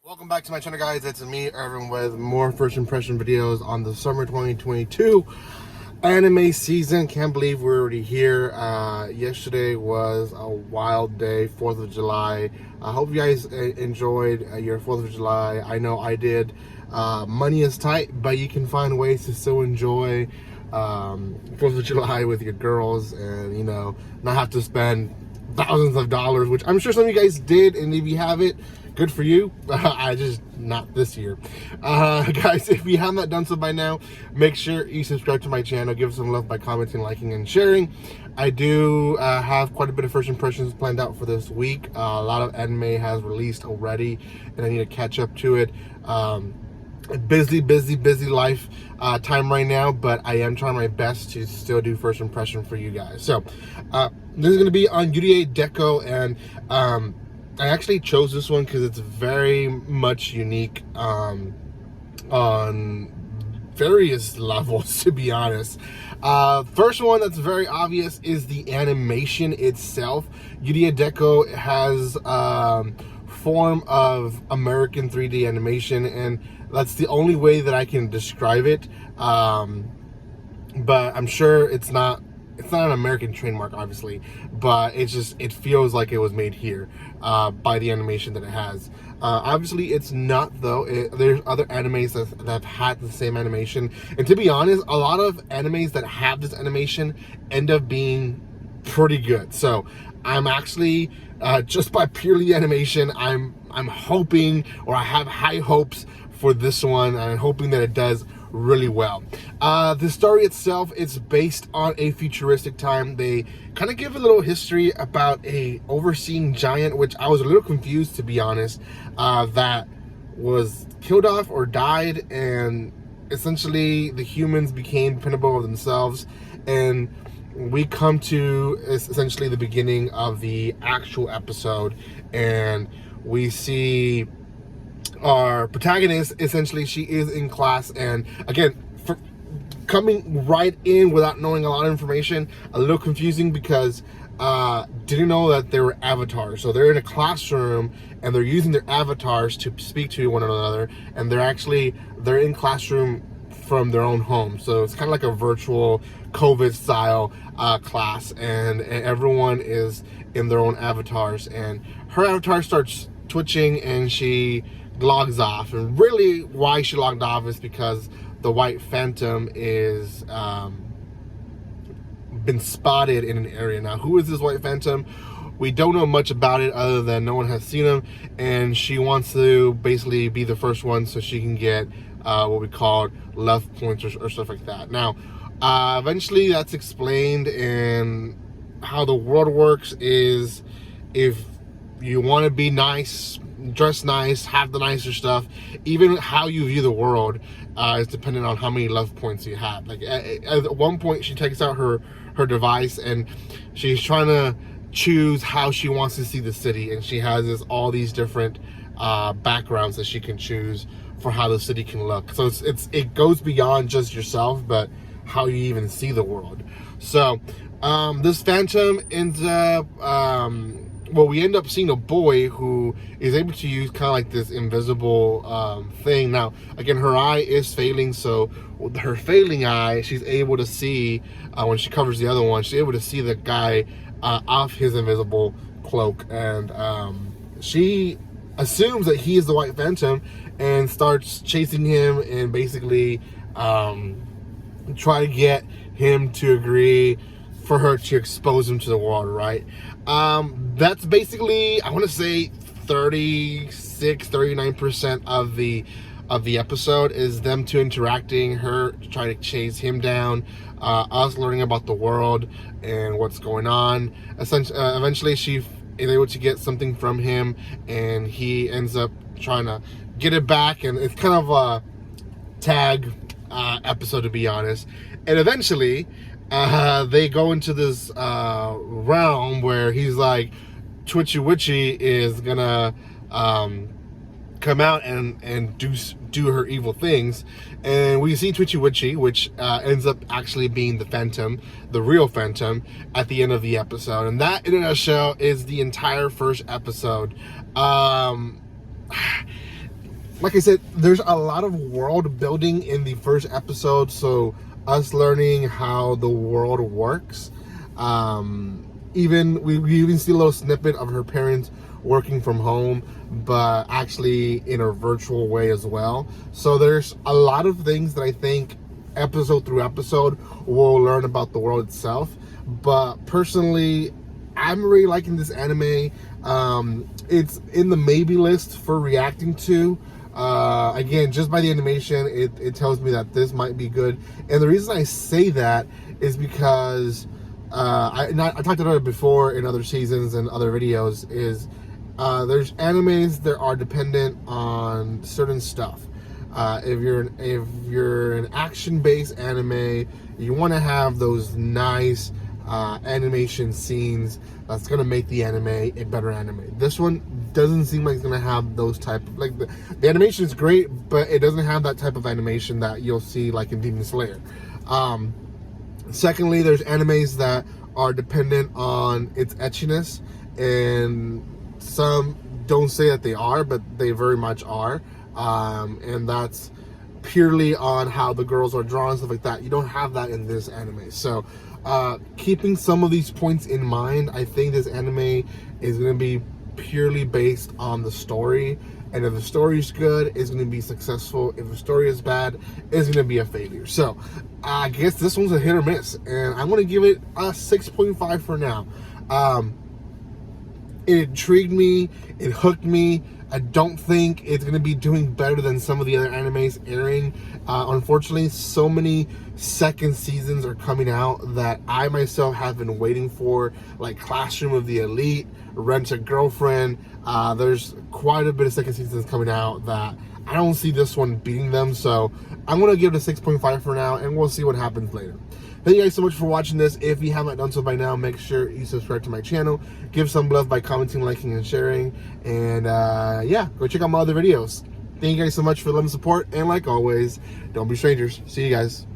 Welcome back to my channel, guys. It's me, Irvin, with more first impression videos on the summer 2022 anime season. Can't believe we're already here. Yesterday was a wild day, 4th of July. I hope you guys enjoyed your 4th of July. I know I did. Money is tight, but you can find ways to still enjoy 4th of July with your girls and, you know, not have to spend thousands of dollars, which I'm sure some of you guys did, and if you have it, good for you. I just not this year. Guys, if you have not done so by now, make sure you subscribe to my channel. Give some love by commenting, liking, and sharing. I do have quite a bit of first impressions planned out for this week. A lot of anime has released already, and I need to catch up to it. Busy life time right now, but I am trying my best to still do first impression for you guys. So this is going to be on Yurei Deco, and I actually chose this one because it's very much unique on various levels, to be honest. First one that's very obvious is the animation itself. Yurei Deco has form of American 3D animation, and that's the only way that I can describe it. But I'm sure it's not an American trademark, obviously, but it feels like it was made here by the animation that it has. Obviously it's not, though. There's other animes that have had the same animation, and to be honest, a lot of animes that have this animation end up being pretty good. So I'm actually just by purely animation, I'm hoping, or I have high hopes for this one. I'm hoping that it does really well. The story itself is based on a futuristic time. They kind of give a little history about a overseeing giant, which I was a little confused, to be honest, that was killed off or died, and essentially the humans became dependable of themselves, and we come to essentially the beginning of the actual episode, and we see our protagonist. Essentially, she is in class, and again, for coming right in without knowing a lot of information, a little confusing, because didn't know that they were avatars. So they're in a classroom and they're using their avatars to speak to one another, and they're in classroom from their own home. So it's kind of like a virtual COVID style class, and everyone is in their own avatars, and her avatar starts twitching and she logs off. And really why she logged off is because the white phantom is been spotted in an area. Now, who is this white phantom? We don't know much about it other than no one has seen him, and she wants to basically be the first one so she can get what we call love points or stuff like that. Now, eventually that's explained, and how the world works is, if you want to be nice, dress nice, have the nicer stuff, even how you view the world is dependent on how many love points you have. Like at one point, she takes out her device and she's trying to choose how she wants to see the city, and she has all these different backgrounds that she can choose for how the city can look. So it goes beyond just yourself, but how you even see the world. So this phantom ends up we end up seeing a boy who is able to use kind of like this invisible thing. Now, again, her eye is failing, so with her failing eye, she's able to see, when she covers the other one, she's able to see the guy off his invisible cloak, and she assumes that he is the white phantom and starts chasing him, and basically try to get him to agree for her to expose him to the world, right? That's basically, I want to say 39% of the episode is them two interacting, her trying to chase him down, us learning about the world and what's going on. Essentially, eventually she is able to get something from him, and he ends up trying to get it back, and it's kind of a tag episode, to be honest. And eventually they go into this realm where he's like, Twitchy Witchy is gonna come out and do her evil things, and we see Twitchy Witchy, which ends up actually being the Phantom, the real Phantom, at the end of the episode. And that, in a nutshell, is the entire first episode. like I said, there's a lot of world building in the first episode, so us learning how the world works. Even we even see a little snippet of her parents working from home, but actually in a virtual way as well. So there's a lot of things that I think episode through episode we'll learn about the world itself. But personally, I'm really liking this anime. It's in the maybe list for reacting to. Again, just by the animation, it tells me that this might be good. And the reason I say that is because I talked about it before in other seasons and other videos, is there's animes that are dependent on certain stuff. If you're an action-based anime, you want to have those nice animation scenes that's going to make the anime a better anime. This one doesn't seem like it's going to have those type of, like, the animation is great, but it doesn't have that type of animation that you'll see like in Demon Slayer. Secondly, there's animes that are dependent on its etchiness, and some don't say that they are, but they very much are. And that's purely on how the girls are drawn and stuff like that. You don't have that in this anime. So keeping some of these points in mind, I think this anime is going to be purely based on the story. And if the story is good, it's going to be successful. If the story is bad, it's going to be a failure. So I guess this one's a hit or miss, and I'm going to give it a 6.5 for now. It intrigued me. It hooked me. I don't think it's going to be doing better than some of the other animes airing. Unfortunately, so many second seasons are coming out that I myself have been waiting for, like Classroom of the Elite, Rent a Girlfriend. There's quite a bit of second seasons coming out that I don't see this one beating them. So I'm going to give it a 6.5 for now, and we'll see what happens later. Thank you guys so much for watching this. If you haven't done so by now, make sure you subscribe to my channel. Give some love by commenting, liking, and sharing. And yeah, go check out my other videos. Thank you guys so much for the love and support. And like always, don't be strangers. See you guys.